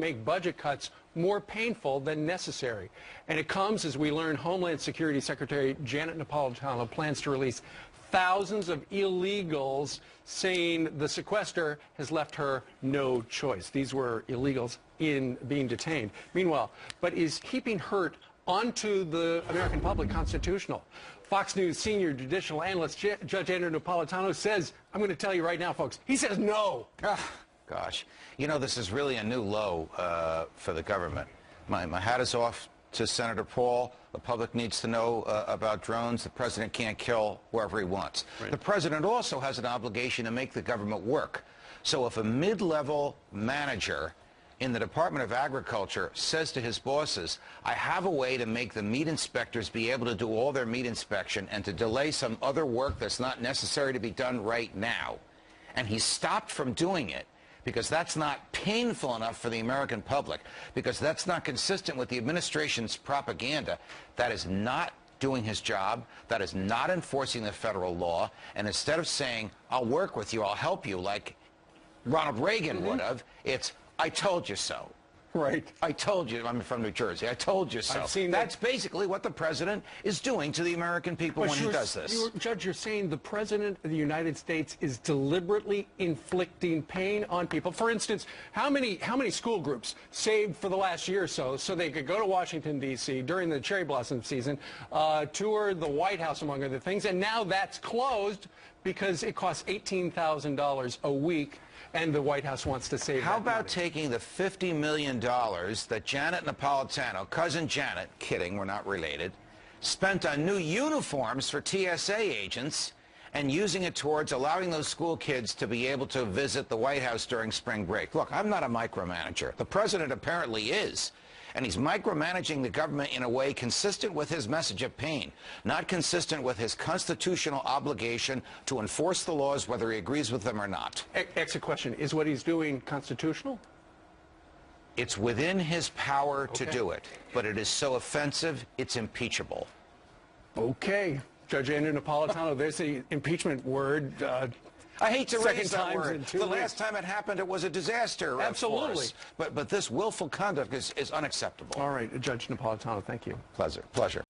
make budget cuts more painful than necessary. And it comes as we learn Homeland Security Secretary Janet Napolitano plans to release thousands of illegals, saying the sequester has left her no choice. These were illegals being detained. Meanwhile, but is keeping hurt onto the American public constitutional? Fox News senior judicial analyst Judge Andrew Napolitano says, I'm going to tell you right now, folks, he says no. Gosh, you know, this is really a new low for the government. My hat is off to Senator Paul. The public needs to know about drones. The president can't kill wherever he wants. Right. The president also has an obligation to make the government work. So if a mid-level manager in the Department of Agriculture says to his bosses, I have a way to make the meat inspectors be able to do all their meat inspection and to delay some other work that's not necessary to be done right now, and he's stopped from doing it, because that's not painful enough for the American public, because that's not consistent with the administration's propaganda, that is not doing his job, that is not enforcing the federal law, and instead of saying, I'll work with you, I'll help you, like Ronald Reagan would have, it's, I told you so. Right. I told you, I'm from New Jersey, I told you so. That's basically what the president is doing to the American people when he does this. Judge, you're saying the president of the United States is deliberately inflicting pain on people. For instance, how many school groups saved for the last year or so they could go to Washington, D.C. during the cherry blossom season, tour the White House, among other things, and now that's closed because it costs $18,000 a week, and the White House wants to save. How about taking the $50 million that Janet Napolitano, cousin Janet, kidding, we're not related, spent on new uniforms for TSA agents and using it towards allowing those school kids to be able to visit the White House during spring break? Look, I'm not a micromanager. The president apparently is. And he's micromanaging the government in a way consistent with his message of pain, not consistent with his constitutional obligation to enforce the laws whether he agrees with them or not. Exit question. Is what he's doing constitutional? It's within his power to do it, but it is so offensive, it's impeachable. Okay. Judge Andrew Napolitano, there's the impeachment word. I hate to raise that word. The last time it happened, it was a disaster. Absolutely. But this willful conduct is unacceptable. All right, Judge Napolitano, thank you. Pleasure.